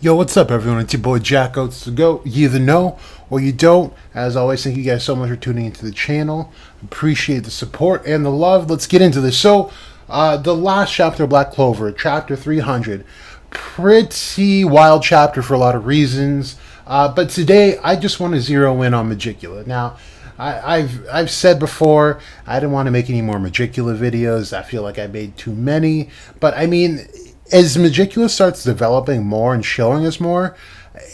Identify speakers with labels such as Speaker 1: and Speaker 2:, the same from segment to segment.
Speaker 1: Yo, what's up, everyone? It's your boy Jack OATz to go. You either know or you don't. As always, thank you guys so much for tuning into the channel. Appreciate the support and the love. Let's get into this. So, the last chapter of Black Clover, chapter 300, pretty wild chapter for a lot of reasons. But today, I just want to zero in on Majicula. Now, I've said before, I didn't want to make any more Majicula videos. I feel like I made too many. But I mean, as Megicula starts developing more and showing us more,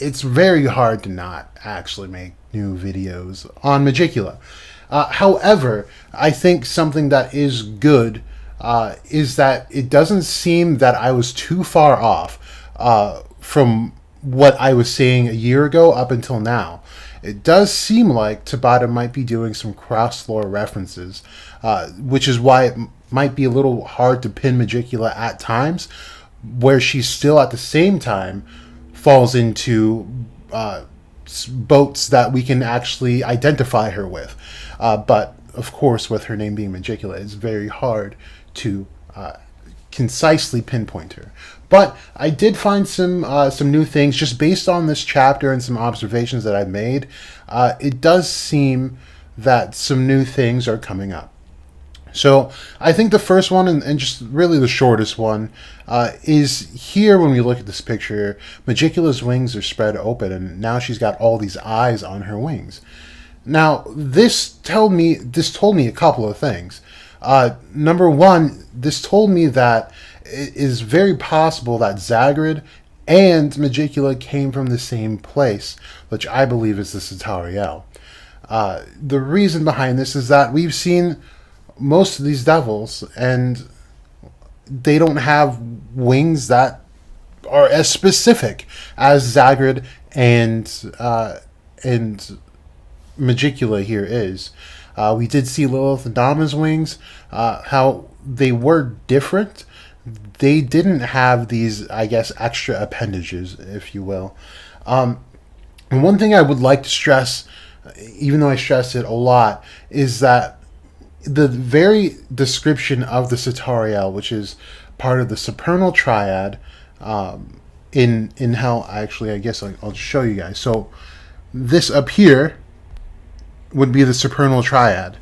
Speaker 1: it's very hard to not actually make new videos on Megicula. However, I think something that is good is that it doesn't seem that I was too far off from what I was saying a year ago up until now. It does seem like Tabata might be doing some cross-lore references, which is why it might be a little hard to pin Megicula at times, where she's still at the same time falls into boats that we can actually identify her with. But, of course, with her name being Megicula, it's very hard to concisely pinpoint her. But I did find some new things just based on this chapter and some observations that I've made. It does seem that some new things are coming up. So I think the first one, and just really the shortest one, is here when we look at this picture. Megicula's wings are spread open, and now she's got all these eyes on her wings. Now, this told me a couple of things. Number one, this told me that it is very possible that Zagrid and Megicula came from the same place, which I believe is the Satariel. The reason behind this is that we've seen most of these devils, and they don't have wings that are as specific as Zagrid and Majicula here is. We did see Lilith and Dama's wings, how they were different. They didn't have these, I guess, extra appendages, if you will. And one thing I would like to stress, even though I stress it a lot, is that the very description of the Sitariel, which is part of the Supernal Triad, in hell, actually, I guess I'll show you guys. So this up here would be the Supernal Triad,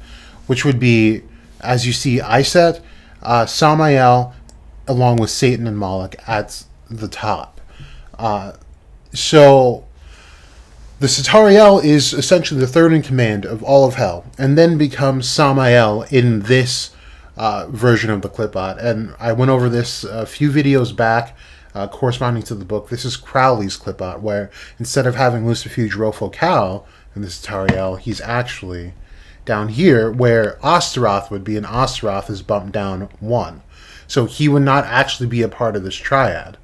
Speaker 1: which would be, as you see, Iset, Samael, along with Satan and Moloch at the top. So the Satariel is essentially the third in command of all of hell, and then becomes Samael in this version of the clipart. And I went over this a few videos back, corresponding to the book. This is Crowley's clipart, where instead of having Lucifuge Rofocal in the Satariel, he's actually down here, where Osteroth would be, and Osteroth is bumped down 1. So he would not actually be a part of this triad.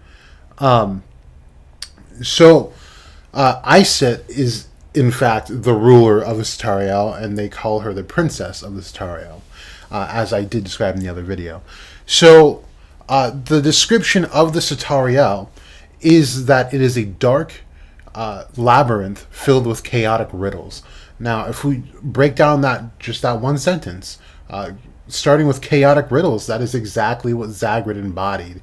Speaker 1: Iset is, in fact, the ruler of the Sitariel, and they call her the princess of the Sitariel, as I did describe in the other video. So, the description of the Sitariel is that it is a dark labyrinth filled with chaotic riddles. Now, if we break down that one sentence, starting with chaotic riddles, that is exactly what Zagrid embodied.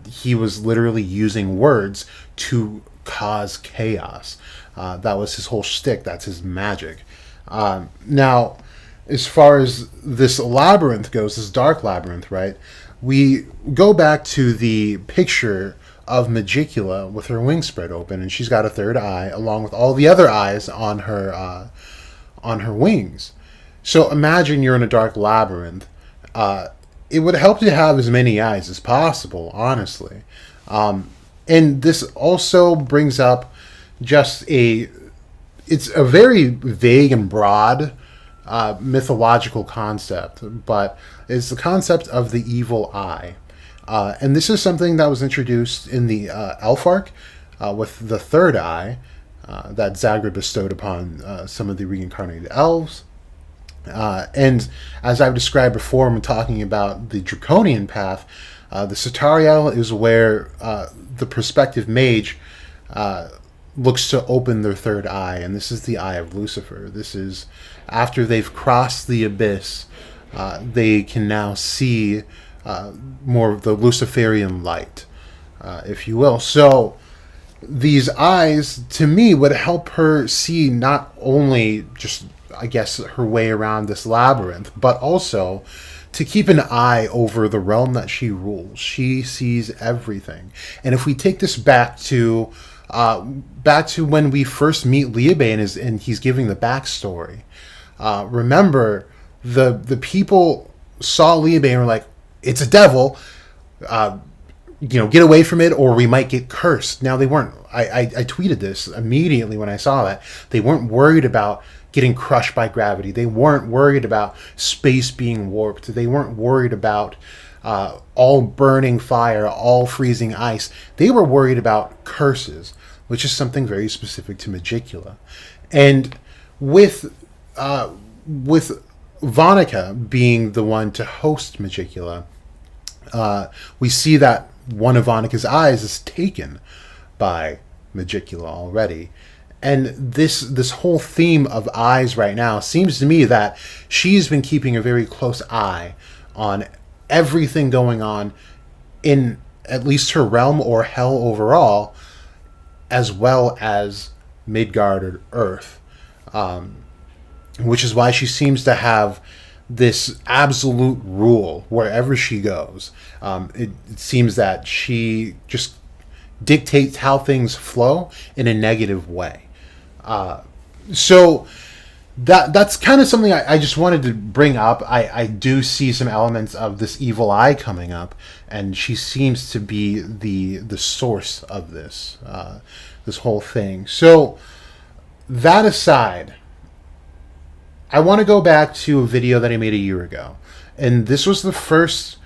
Speaker 1: He was literally using words to cause chaos. That was his whole shtick. That's his magic. Now, as far as this labyrinth goes, this dark labyrinth, right? We go back to the picture of Megicula with her wings spread open, and she's got a third eye, along with all the other eyes on her wings. So imagine you're in a dark labyrinth. It would help to have as many eyes as possible, honestly. And this also brings up it's a very vague and broad mythological concept, but it's the concept of the evil eye. And this is something that was introduced in the Elf arc with the third eye that Zagrid bestowed upon some of the reincarnated elves. And as I've described before when talking about the Draconian path, the Satariel is where the prospective mage looks to open their third eye, and this is the eye of Lucifer. This is after they've crossed the abyss, they can now see more of the Luciferian light, if you will. So these eyes, to me, would help her see not only just, I guess, her way around this labyrinth, but also to keep an eye over the realm that she rules. She sees everything. And if we take this back to when we first meet Liu Bei and he's giving the backstory, remember the people saw Liu Bei and were like, it's a devil, get away from it or we might get cursed. Now they weren't, I tweeted this immediately when I saw that. They weren't worried about getting crushed by gravity. They weren't worried about space being warped. They weren't worried about all burning fire, all freezing ice. They were worried about curses, which is something very specific to Majicula. And with Vonica being the one to host Majicula, we see that one of Vonica's eyes is taken by Majicula already. And this whole theme of eyes right now seems to me that she's been keeping a very close eye on everything going on in at least her realm or hell overall, as well as Midgard or Earth. Which is why she seems to have this absolute rule wherever she goes. It seems that she just dictates how things flow in a negative way. So that's kind of something I just wanted to bring up. I do see some elements of this evil eye coming up, and she seems to be the source of this this whole thing. So that aside, I want to go back to a video that I made a year ago, and this was the first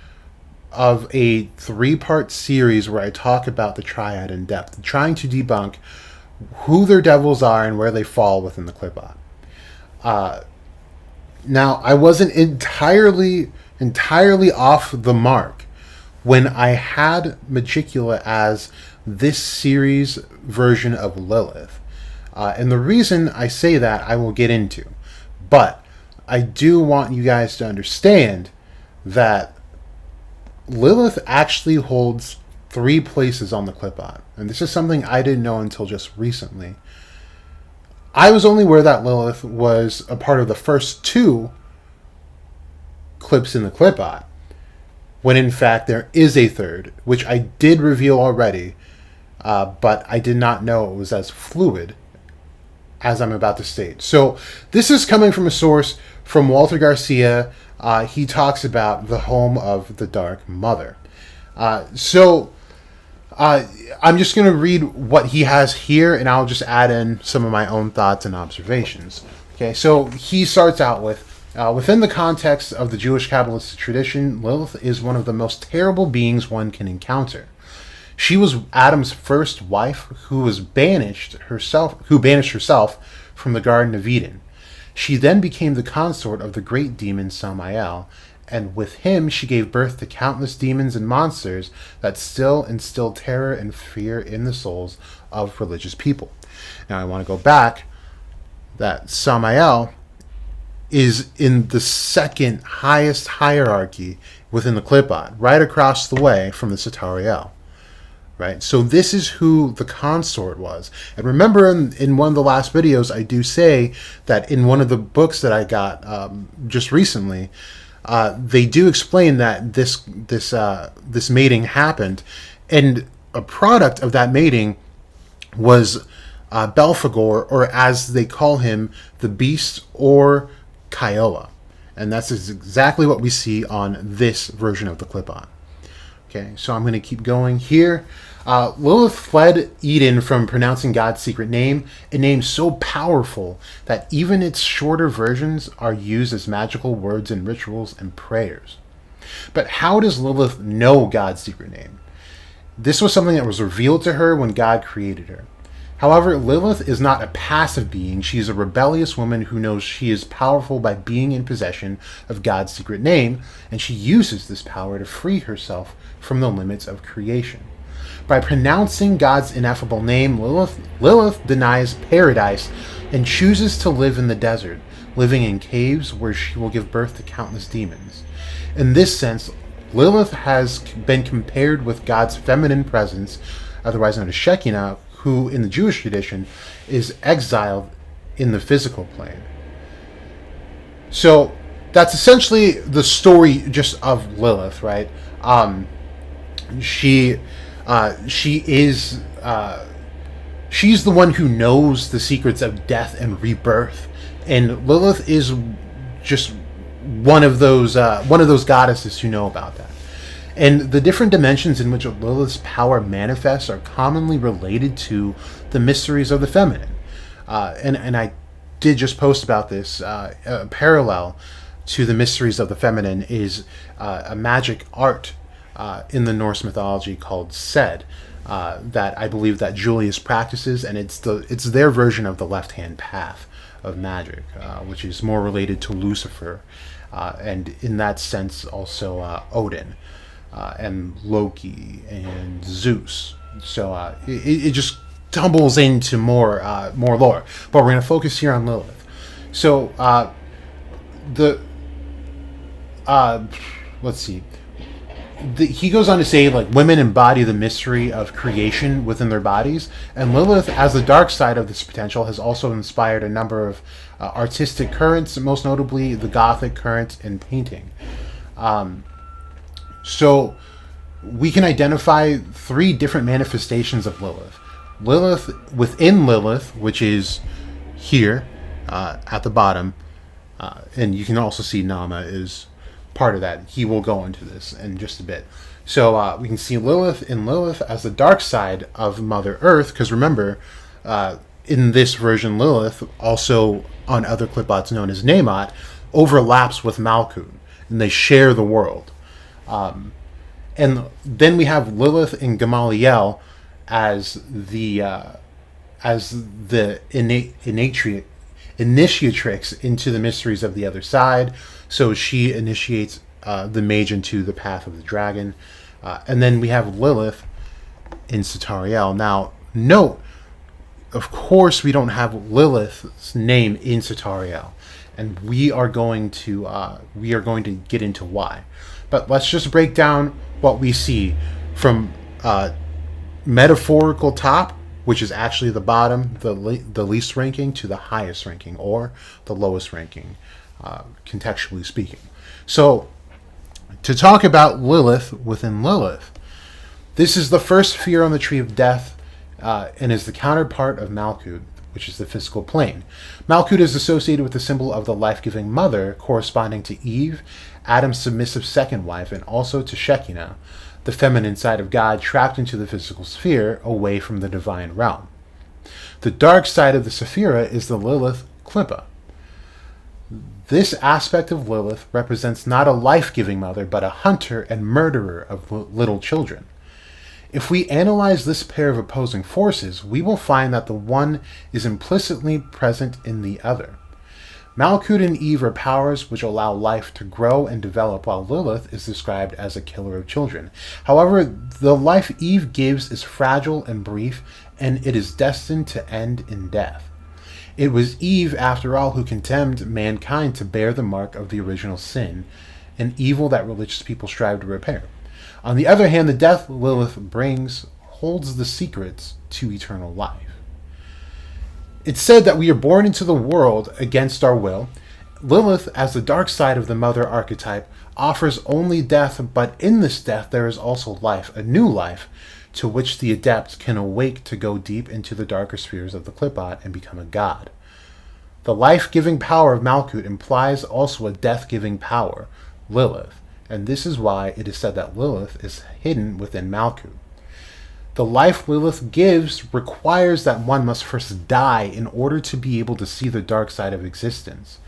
Speaker 1: of a 3-part series where I talk about the Triad in depth, trying to debunk who their devils are and where they fall within the Qliphoth. Now, I wasn't entirely off the mark when I had Majicula as this series version of Lilith. And the reason I say that I will get into. But I do want you guys to understand that Lilith actually holds 3 places on the Qliphoth. And this is something I didn't know until just recently. I was only aware that Lilith was a part of the first 2 clips in the Qliphoth, when in fact there is a third, which I did reveal already, but I did not know it was as fluid as I'm about to state. So this is coming from a source from Walter Garcia. He talks about the home of the Dark Mother. I'm just going to read what he has here, and I'll just add in some of my own thoughts and observations. Okay, so he starts out with, within the context of the Jewish Kabbalistic tradition, Lilith is one of the most terrible beings one can encounter. She was Adam's first wife who banished herself from the Garden of Eden. She then became the consort of the great demon Samael, and with him she gave birth to countless demons and monsters that still instill terror and fear in the souls of religious people. Now I want to go back that Samael is in the second highest hierarchy within the Qliphoth, right across the way from the Satariel. Right, so this is who the consort was. And remember, in one of the last videos, I do say that in one of the books that I got just recently, they do explain that this mating happened, and a product of that mating was Belphegor, or as they call him, the Beast or Kiowa, and that's exactly what we see on this version of the Qliphoth. Okay, so I'm going to keep going here. Lilith fled Eden from pronouncing God's secret name, a name so powerful that even its shorter versions are used as magical words in rituals and prayers. But how does Lilith know God's secret name? This was something that was revealed to her when God created her. However, Lilith is not a passive being. She is a rebellious woman who knows she is powerful by being in possession of God's secret name, and she uses this power to free herself from the limits of creation. By pronouncing God's ineffable name, Lilith denies paradise and chooses to live in the desert, living in caves where she will give birth to countless demons. In this sense, Lilith has been compared with God's feminine presence, otherwise known as Shekinah, who in the Jewish tradition is exiled in the physical plane. So that's essentially the story just of Lilith, right? She's the one who knows the secrets of death and rebirth, and Lilith is just one of those goddesses who know about that. And the different dimensions in which Lilith's power manifests are commonly related to the mysteries of the feminine. And I did just post about this. A parallel to the mysteries of the feminine is a magic art in the Norse mythology called Sed, that I believe that Julius practices, and it's their version of the left-hand path of magic, which is more related to Lucifer, and in that sense also Odin, and Loki and Zeus. So it just tumbles into more lore, but we're going to focus here on Lilith. So let's see. He goes on to say, like, women embody the mystery of creation within their bodies, and Lilith, as the dark side of this potential, has also inspired a number of artistic currents, most notably the Gothic current in painting. So we can identify 3 different manifestations of Lilith. Lilith within Lilith, which is here at the bottom, and you can also see Nama is part of that. He will go into this in just a bit. So we can see Lilith in Lilith as the dark side of Mother Earth, because remember, in this version, Lilith, also on other clipbots known as Namot, overlaps with Malkuth, and they share the world. And then we have Lilith in Gamaliel as the initiatrix into the mysteries of the other side. So she initiates the mage into the path of the dragon. And then we have Lilith in Sitariel. Now, note, of course, we don't have Lilith's name in Sitariel, and we are going to get into why. But let's just break down what we see from metaphorical top, which is actually the bottom, the least ranking, to the highest ranking, or the lowest ranking, contextually speaking. So, to talk about Lilith within Lilith, this is the first sphere on the tree of death, and is the counterpart of Malkuth, which is the physical plane. Malkuth is associated with the symbol of the life-giving mother, corresponding to Eve, Adam's submissive second wife, and also to Shekinah, the feminine side of God trapped into the physical sphere away from the divine realm. The dark side of the Sephira is the Lilith Klippa. This aspect of Lilith represents not a life-giving mother, but a hunter and murderer of little children. If we analyze this pair of opposing forces, we will find that the one is implicitly present in the other. Malkuth and Eve are powers which allow life to grow and develop, while Lilith is described as a killer of children. However, the life Eve gives is fragile and brief, and it is destined to end in death. It was Eve, after all, who condemned mankind to bear the mark of the original sin, an evil that religious people strive to repair. On the other hand, the death Lilith brings holds the secrets to eternal life. It's said that we are born into the world against our will. Lilith, as the dark side of the mother archetype, offers only death, but in this death there is also life, a new life, to which the adept can awake to go deep into the darker spheres of the Qliphoth and become a god. The life-giving power of Malkuth implies also a death-giving power, Lilith, and this is why it is said that Lilith is hidden within Malkuth. The life Lilith gives requires that one must first die in order to be able to see the dark side of existence.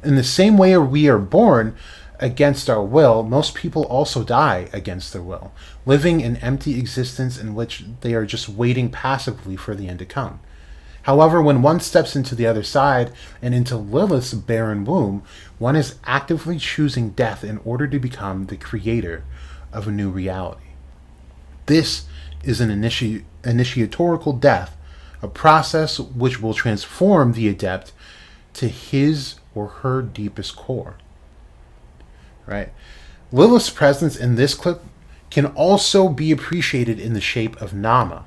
Speaker 1: In the same way we are born against our will, most people also die against their will, living an empty existence in which they are just waiting passively for the end to come. However, when one steps into the other side and into Lilith's barren womb, one is actively choosing death in order to become the creator of a new reality. This is an initiatorical death, a process which will transform the adept to his or her deepest core. Right? Lilith's presence in this clip can also be appreciated in the shape of Nama.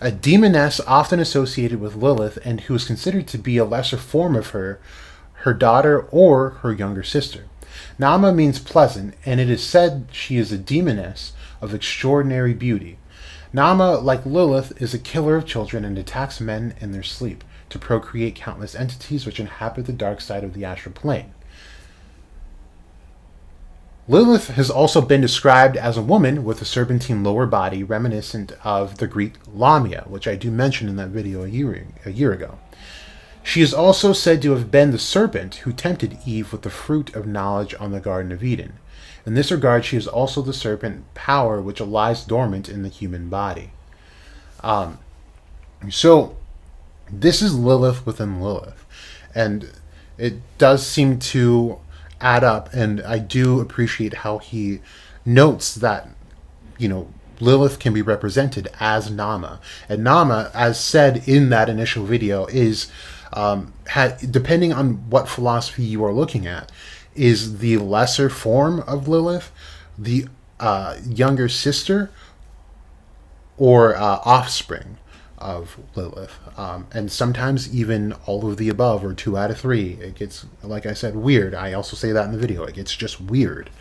Speaker 1: a demoness often associated with Lilith and who is considered to be a lesser form of her daughter or her younger sister. Nama means pleasant, and it is said she is a demoness of extraordinary beauty. Nama, like Lilith, is a killer of children and attacks men in their sleep to procreate countless entities which inhabit the dark side of the astral plane. Lilith has also been described as a woman with a serpentine lower body reminiscent of the Greek Lamia, which I do mention in that video a year ago. She is also said to have been the serpent who tempted Eve with the fruit of knowledge on the Garden of Eden. In this regard, she is also the serpent power which lies dormant in the human body. So, this is Lilith within Lilith. And it does seem to add up, and I do appreciate how he notes that, Lilith can be represented as Nama. And Nama, as said in that initial video, is, depending on what philosophy you are looking at, is the lesser form of Lilith, the younger sister, or offspring of Lilith. And sometimes even all of the above, or 2 out of 3. It gets, like I said, weird. I also say that in the video. It gets just weird.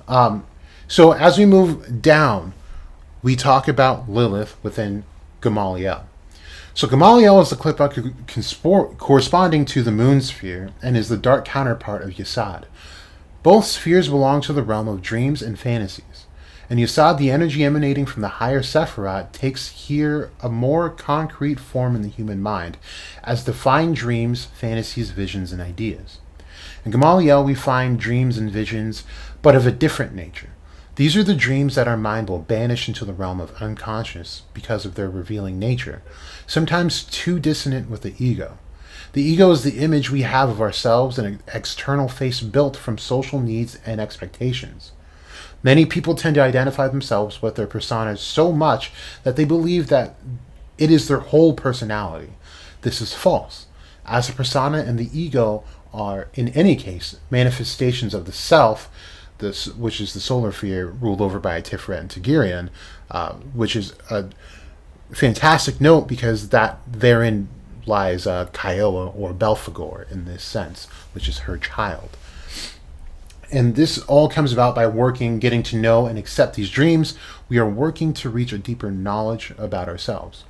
Speaker 1: So as we move down, we talk about Lilith within Gamaliel. So Gamaliel is the Klippa corresponding to the moon sphere and is the dark counterpart of Yesod. Both spheres belong to the realm of dreams and fantasies. And Yesod, the energy emanating from the higher Sephiroth, takes here a more concrete form in the human mind, as defined dreams, fantasies, visions, and ideas. In Gamaliel, we find dreams and visions, but of a different nature. These are the dreams that our mind will banish into the realm of unconscious because of their revealing nature, sometimes too dissonant with the ego. The ego is the image we have of ourselves, an external face built from social needs and expectations. Many people tend to identify themselves with their personas so much that they believe that it is their whole personality. This is false, as the persona and the ego are, in any case, manifestations of the self, which is the solar sphere ruled over by Tiferet and Tigirian, which is a fantastic note because that therein lies Kiowa or Belphegor in this sense, which is her child. And this all comes about by getting to know and accept these dreams. We are working to reach a deeper knowledge about ourselves.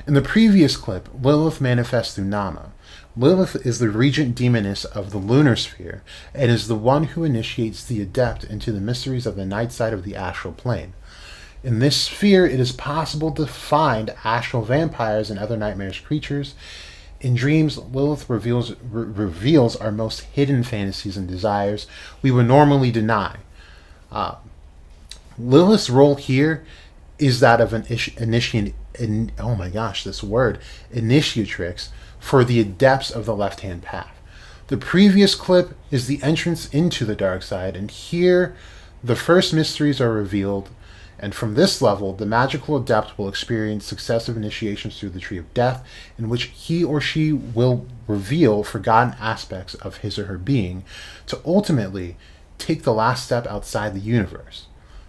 Speaker 1: In the previous clip, Lilith manifests through Nama. Lilith is the regent demoness of the lunar sphere and is the one who initiates the adept into the mysteries of the night side of the astral plane. In this sphere, it is possible to find astral vampires and other nightmarish creatures. In dreams, Lilith reveals our most hidden fantasies and desires we would normally deny. Lilith's role here is that of an initiatrix for the adepts of the left-hand path. The previous clip is the entrance into the dark side, and here the first mysteries are revealed. And from this level, the magical adept will experience successive initiations through the Tree of Death, in which he or she will reveal forgotten aspects of his or her being, to ultimately take the last step outside the universe.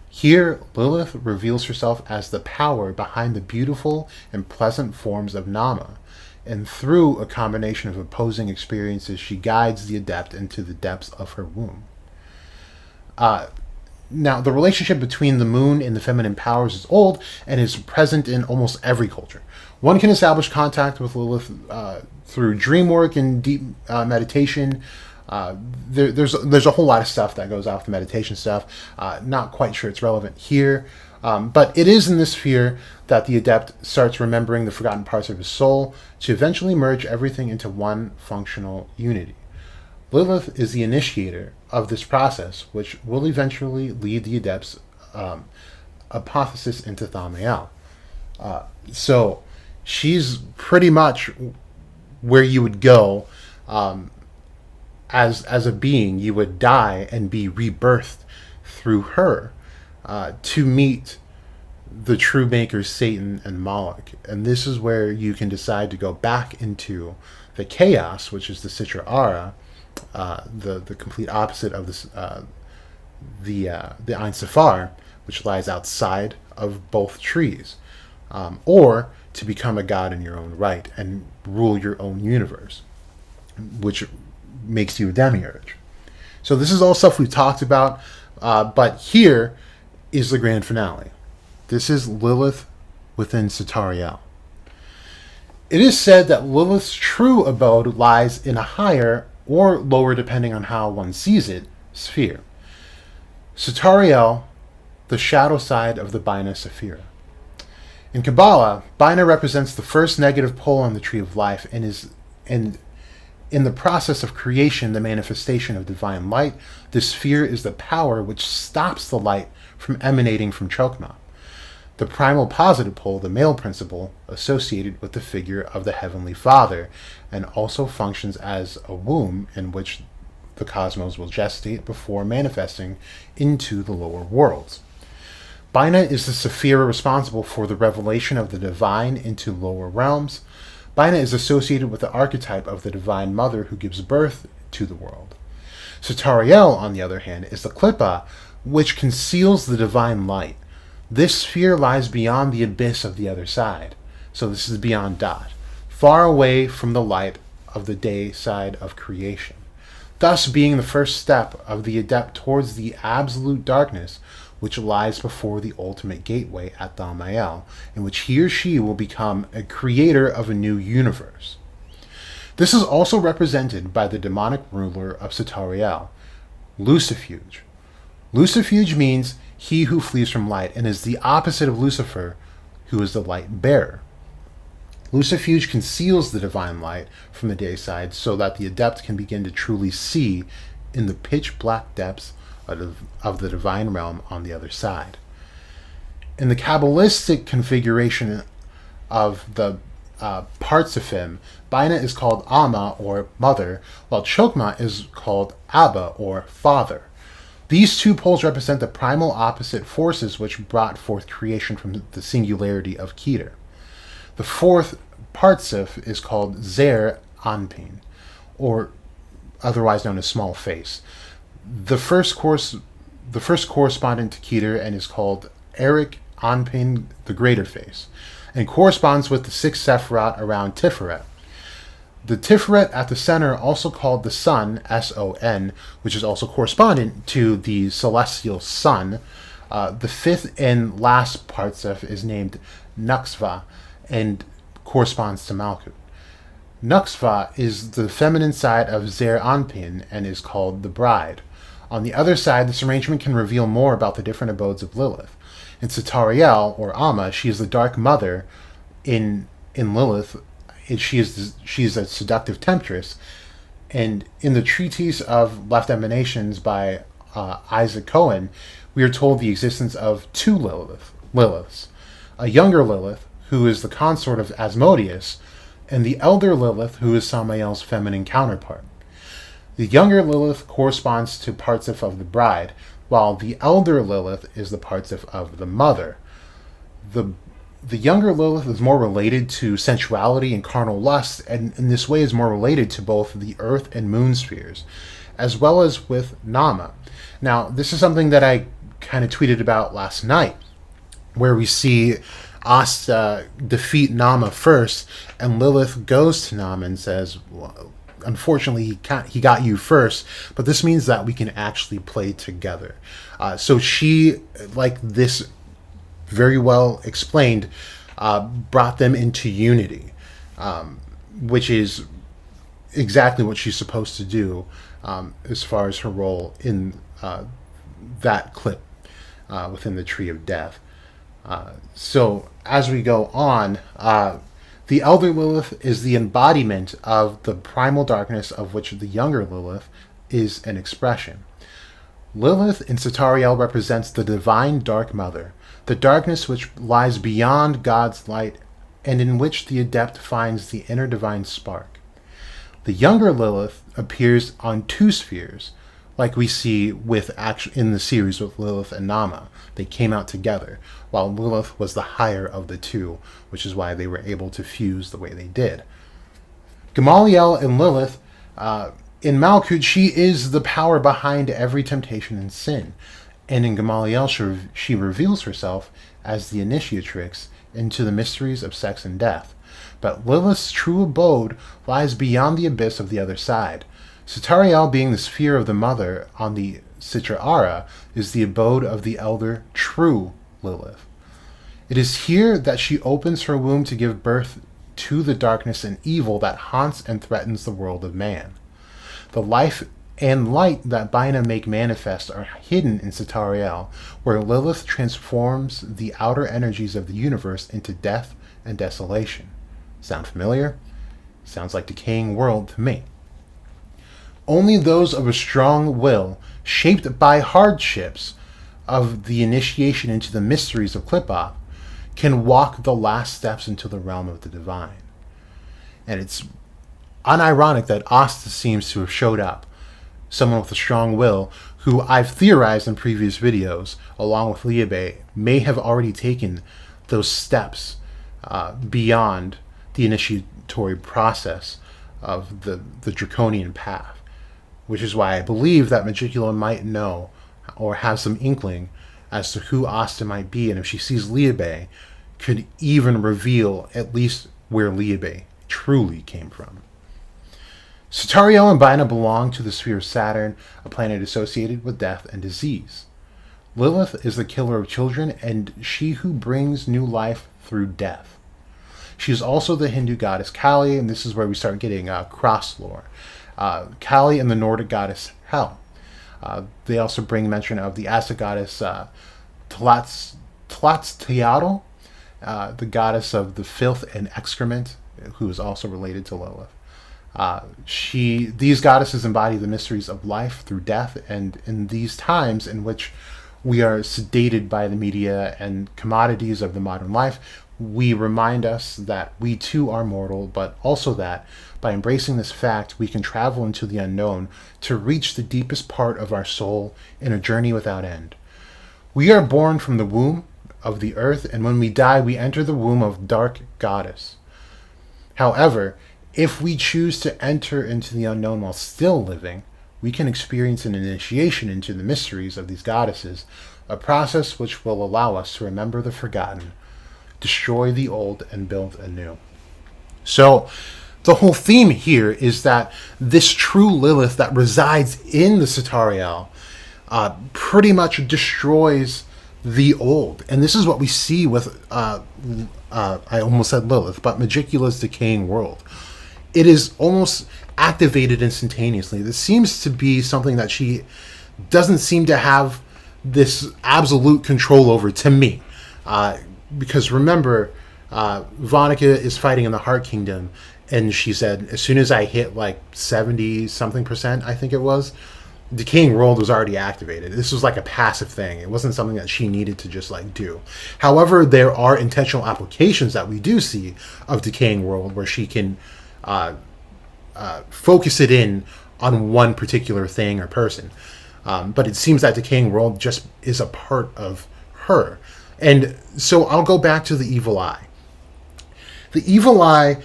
Speaker 1: Here, Lilith reveals herself as the power behind the beautiful and pleasant forms of Nama, and through a combination of opposing experiences, she guides the adept into the depths of her womb. Now, the relationship between the moon and the feminine powers is old and is present in almost every culture. One can establish contact with Lilith through dream work and deep meditation. There's a whole lot of stuff that goes off the meditation stuff. Not quite sure it's relevant here. But it is in this sphere that the adept starts remembering the forgotten parts of his soul to eventually merge everything into one functional unity. Lilith is the initiator of this process, which will eventually lead the adept's apotheosis into Thamiel. So she's pretty much where you would go as a being. You would die and be rebirthed through her to meet the true makers Satan and Moloch. And this is where you can decide to go back into the chaos, which is the Sitra Ara, the complete opposite of this, the Ein Safar, which lies outside of both trees. or to become a god in your own right and rule your own universe, which makes you a demiurge. So this is all stuff we've talked about, but here is the grand finale. This is Lilith within Satariel. It is said that Lilith's true abode lies in a higher, or lower depending on how one sees it, sphere. Sitariel, the shadow side of the Bina Sephira. In Kabbalah, Bina represents the first negative pole on the tree of life and is in the process of creation, the manifestation of divine light. This sphere is the power which stops the light from emanating from Chokmah. The primal positive pole, the male principle, associated with the figure of the Heavenly Father, and also functions as a womb in which the cosmos will gestate before manifesting into the lower worlds. Bina is the Sephira responsible for the revelation of the divine into lower realms. Bina is associated with the archetype of the Divine Mother who gives birth to the world. Satariel, on the other hand, is the Klippa, which conceals the divine light. This sphere lies beyond the abyss of the other side. So this is beyond Dot, far away from the light of the day side of creation, thus being the first step of the adept towards the absolute darkness which lies before the ultimate gateway at Gamaliel, in which he or she will become a creator of a new universe. This is also represented by the demonic ruler of Satariel, Lucifuge. Lucifuge means he who flees from light, and is the opposite of Lucifer, who is the light bearer. Lucifuge conceals the divine light from the day side so that the adept can begin to truly see in the pitch black depths of the divine realm on the other side. In the Kabbalistic configuration of the parts of him, Bina is called Amma, or mother, while Chokmah is called Abba, or father. These two poles represent the primal opposite forces which brought forth creation from the singularity of Keter. The fourth partsif is called Zer Anpin, or otherwise known as small face. The first correspondent to Keter and is called Eric Anpin, the greater face, and corresponds with the sixth Sephiroth around Tiferet. The Tiferet at the center, also called the Sun, S-O-N, which is also correspondent to the celestial sun. The fifth and last partsef is named Nuxva and corresponds to Malkuth. Nuxva is the feminine side of Zer Anpin and is called the bride. On the other side, this arrangement can reveal more about the different abodes of Lilith. In Satariel, or Amma, she is the dark mother. In Lilith, she is a seductive temptress. And in the treatise of Left Emanations by Isaac Cohen, we are told the existence of two Liliths. A younger Lilith, who is the consort of Asmodeus, and the elder Lilith, who is Samael's feminine counterpart. The younger Lilith corresponds to partsif of the bride, while the elder Lilith is the partsif of the mother. The younger Lilith is more related to sensuality and carnal lust, and in this way is more related to both the earth and moon spheres, as well as with Nama. Now, this is something that I kind of tweeted about last night, where we see Asta defeat Nama first, and Lilith goes to Nama and says, well, unfortunately, he got you first, but this means that we can actually play together. So she, like this very well explained, brought them into unity, which is exactly what she's supposed to do as far as her role in that clip within the Tree of Death. So as we go on, the elder Lilith is the embodiment of the primal darkness of which the younger Lilith is an expression. Lilith in Satariel represents the divine dark mother, the darkness which lies beyond God's light and in which the adept finds the inner divine spark. The younger Lilith appears on two spheres, like we see in the series with Lilith and Nama. They came out together, while Lilith was the higher of the two, which is why they were able to fuse the way they did. Gamaliel and Lilith, in Malkuth, she is the power behind every temptation and sin. And in Gamaliel, she reveals herself as the initiatrix into the mysteries of sex and death. But Lilith's true abode lies beyond the abyss of the other side. Satariel, being the sphere of the mother on the Sitariel, is the abode of the elder, true Lilith. It is here that she opens her womb to give birth to the darkness and evil that haunts and threatens the world of man. The life and light that Bina make manifest are hidden in Sitariel, where Lilith transforms the outer energies of the universe into death and desolation. Sound familiar? Sounds like Decaying World to me. Only those of a strong will, shaped by hardships of the initiation into the mysteries of Qliphoth, can walk the last steps into the realm of the divine. And it's unironic that OATz seems to have showed up. Someone with a strong will, who I've theorized in previous videos, along with Liebe, may have already taken those steps beyond the initiatory process of the draconian path. Which is why I believe that Majicula might know or have some inkling as to who OATz might be, and if she sees Liebe, could even reveal at least where Liebe truly came from. Satariel and Bina belong to the sphere of Saturn, a planet associated with death and disease. Lilith is the killer of children, and she who brings new life through death. She is also the Hindu goddess Kali, and this is where we start getting cross lore. Kali and the Nordic goddess Hel. They also bring mention of the Aztec goddess Tlaxteotl, the goddess of the filth and excrement, who is also related to Lilith. These goddesses embody the mysteries of life through death, and in these times in which we are sedated by the media and commodities of the modern life, we remind us that we too are mortal, but also that by embracing this fact, we can travel into the unknown to reach the deepest part of our soul in a journey without end. We are born from the womb of the earth, and when we die, we enter the womb of dark goddess. However, if we choose to enter into the unknown while still living, we can experience an initiation into the mysteries of these goddesses, a process which will allow us to remember the forgotten, destroy the old, and build anew. So, the whole theme here is that this true Lilith that resides in the Sitariel pretty much destroys the old. And this is what we see with, I almost said Lilith, but Majicula's Decaying World. It is almost activated instantaneously. This seems to be something that she doesn't seem to have this absolute control over, to me. Because remember, Vonica is fighting in the Heart Kingdom, and she said, as soon as I hit like 70-something%, I think it was, Decaying World was already activated. This was like a passive thing. It wasn't something that she needed to just like do. However, there are intentional applications that we do see of Decaying World where she can focus it in on one particular thing or person. But it seems that Decaying World just is a part of her. And so I'll go back to the evil eye. The evil eye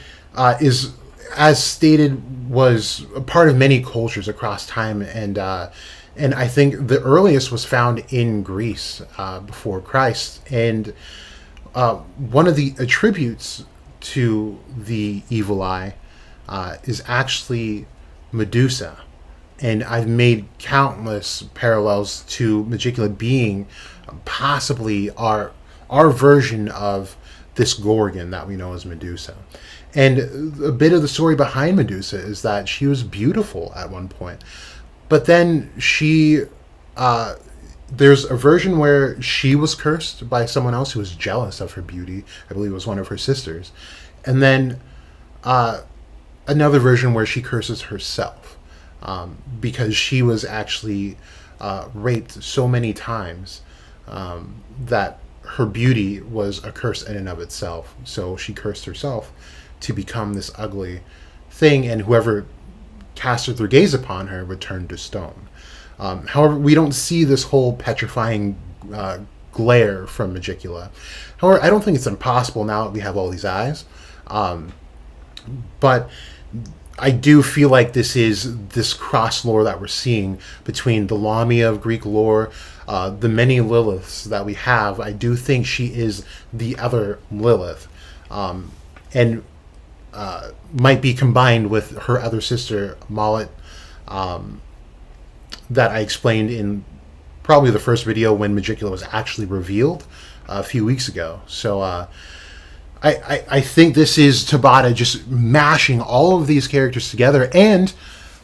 Speaker 1: is, as stated, was a part of many cultures across time, and I think the earliest was found in Greece before Christ. And one of the attributes to the evil eye is actually Medusa. And I've made countless parallels to Majicula being possibly our version of this Gorgon that we know as Medusa. And a bit of the story behind Medusa is that she was beautiful at one point. But then there's a version where she was cursed by someone else who was jealous of her beauty. I believe it was one of her sisters. And then another version where she curses herself because she was actually raped so many times that her beauty was a curse in and of itself. So she cursed herself to become this ugly thing, and whoever casted their gaze upon her would turn to stone. However, we don't see this whole petrifying glare from Majicula. However, I don't think it's impossible now that we have all these eyes. But I do feel like this cross lore that we're seeing between the Lamia of Greek lore, the many Liliths that we have. I do think she is the other Lilith, and might be combined with her other sister Malit, that I explained in probably the first video when Majicula was actually revealed a few weeks ago. So I think this is Tabata just mashing all of these characters together, and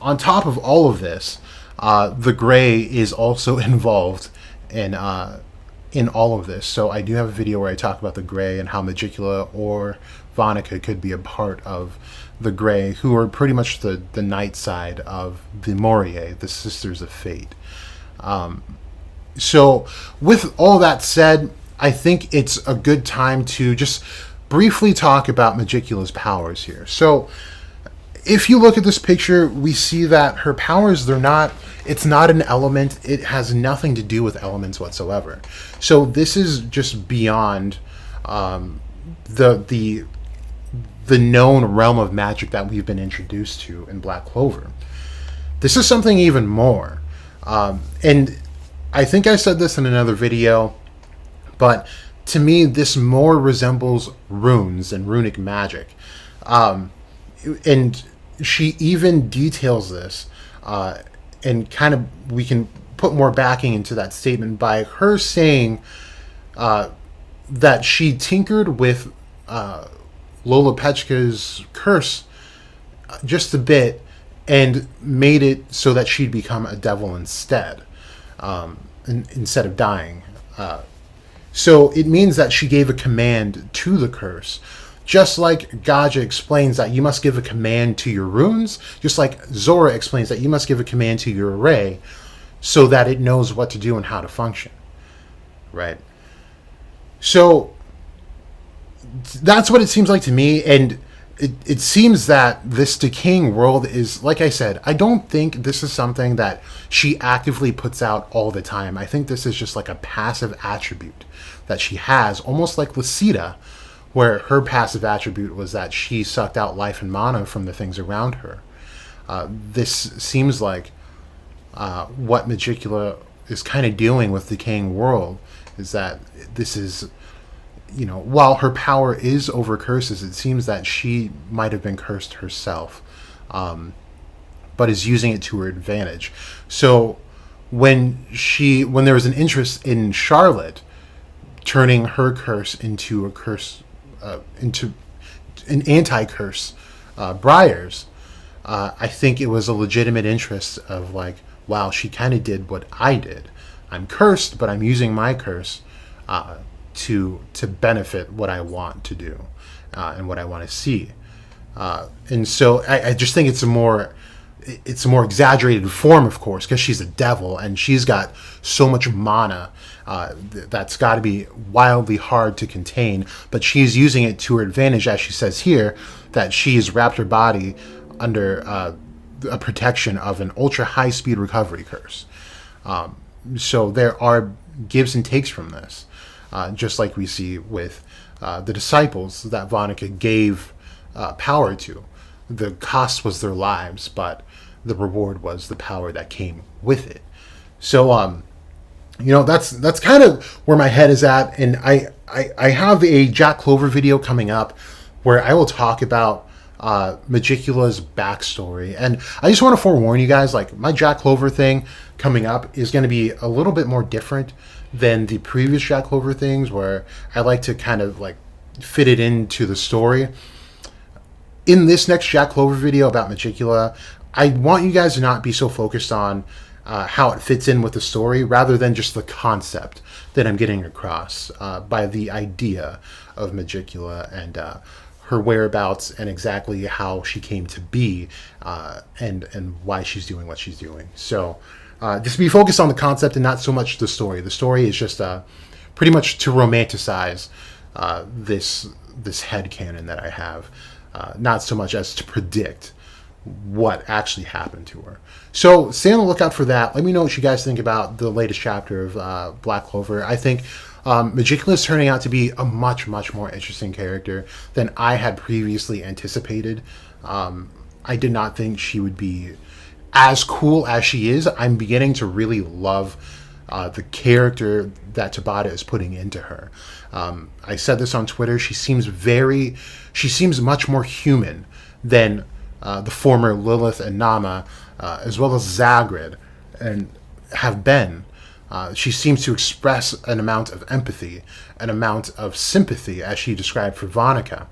Speaker 1: on top of all of this, the Grey is also involved in all of this. So I do have a video where I talk about the Grey and how Majicula or Vonica could be a part of the Grey, who are pretty much the night side of the Morier, the Sisters of Fate. So with all that said, I think it's a good time to just briefly talk about Magicula's powers here. So if you look at this picture, we see that her powers, it's not an element. It has nothing to do with elements whatsoever. So this is just beyond the known realm of magic that we've been introduced to in Black Clover. This is something even more. And I think I said this in another video, but to me, this more resembles runes and runic magic. And she even details this, and kind of we can put more backing into that statement by her saying that she tinkered with Lola Pechka's curse just a bit and made it so that she'd become a devil instead, instead of dying. So it means that she gave a command to the curse. Just like Gaja explains that you must give a command to your runes, just like Zora explains that you must give a command to your array so that it knows what to do and how to function. Right? So that's what it seems like to me, and it seems that this decaying world is, like I said, I don't think this is something that she actively puts out all the time. I think this is just like a passive attribute that she has, almost like Lucida, where her passive attribute was that she sucked out life and mana from the things around her. This seems like what Majicula is kind of doing with Decaying World, is that this is, while her power is over curses, it seems that she might have been cursed herself, but is using it to her advantage. So when there was an interest in Charlotte turning her curse into a curse, into an anti-curse, Briars, I think it was a legitimate interest of like, wow, she kind of did what I did. I'm cursed, but I'm using my curse to benefit what I want to do and what I want to see. And so I just think it's a more exaggerated form, of course, because she's a devil and she's got so much mana that's got to be wildly hard to contain. But she's using it to her advantage, as she says here, that she's wrapped her body under a protection of an ultra high speed recovery curse. So there are gives and takes from this, just like we see with the disciples that Vonica gave power to. The cost was their lives, but the reward was the power that came with it. So, that's kind of where my head is at. And I have a Jack Clover video coming up where I will talk about Magicula's backstory. And I just want to forewarn you guys, like, my Jack Clover thing coming up is going to be a little bit more different than the previous Jack Clover things, where I like to kind of like fit it into the story. In this next Jack Clover video about Majicula, I want you guys to not be so focused on how it fits in with the story, rather than just the concept that I'm getting across by the idea of Majicula and her whereabouts and exactly how she came to be and why she's doing what she's doing. So just be focused on the concept and not so much the story. The story is just pretty much to romanticize this headcanon that I have. Not so much as to predict what actually happened to her. So stay on the lookout for that. Let me know what you guys think about the latest chapter of Black Clover. I think Majicula is turning out to be a much, much more interesting character than I had previously anticipated. I did not think she would be as cool as she is. I'm beginning to really love the character that Tabata is putting into her. I said this on Twitter. She seems much more human than the former Lilith and Nama, as well as Zagrid, and have been. She seems to express an amount of empathy, an amount of sympathy, as she described for Vonica.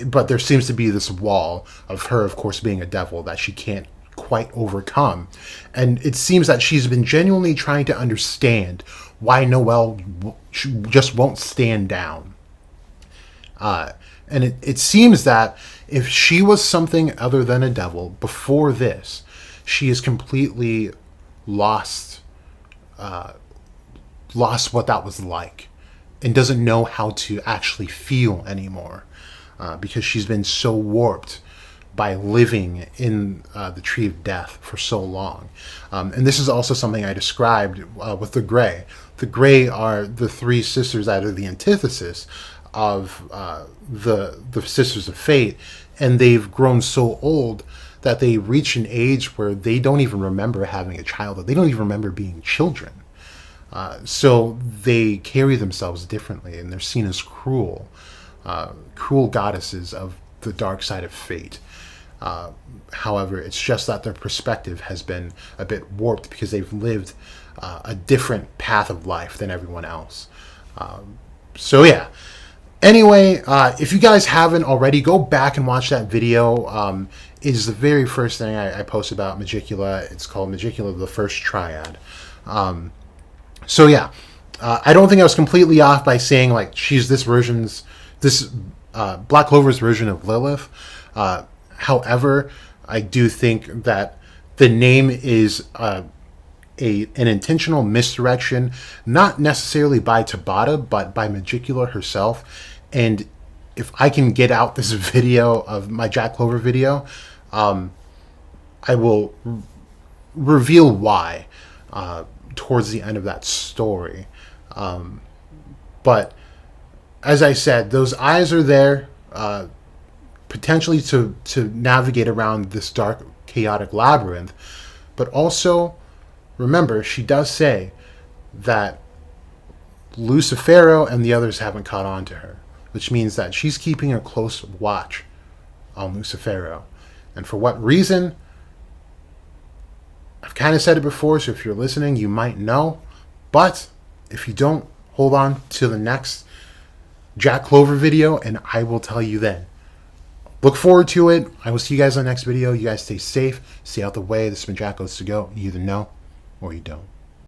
Speaker 1: But there seems to be this wall of her, of course, being a devil that she can't quite overcome. And it seems that she's been genuinely trying to understand why Noelle just won't stand down. And it seems that if she was something other than a devil before this, she has completely lost what that was like, and doesn't know how to actually feel anymore, because she's been so warped by living in the Tree of Death for so long. And this is also something I described with the Grey. The Grey are the three sisters that are the antithesis of the Sisters of Fate, and they've grown so old that they reach an age where they don't even remember having a childhood. They don't even remember being children. So they carry themselves differently, and they're seen as cruel goddesses of the dark side of fate. However, it's just that their perspective has been a bit warped because they've lived a different path of life than everyone else. So yeah. Anyway, if you guys haven't already, go back and watch that video. It is the very first thing I posted about Majicula. It's called Majicula, the First Triad. So yeah, I don't think I was completely off by saying like she's this Black Clover's version of Lilith. However, I do think that the name is an intentional misdirection, not necessarily by Tabata, but by Majicula herself. And if I can get out this video of my Jack Clover video, I will reveal why towards the end of that story. But as I said, those eyes are there potentially to navigate around this dark, chaotic labyrinth. But also, remember, she does say that Lucifero and the others haven't caught on to her, which means that she's keeping a close watch on Lucifero. And for what reason? I've kind of said it before, so if you're listening, you might know. But if you don't, hold on to the next Jack Clover video, and I will tell you then. Look forward to it. I will see you guys on the next video. You guys stay safe. Stay out the way. This has been Jack OATz to go. You either know or you don't.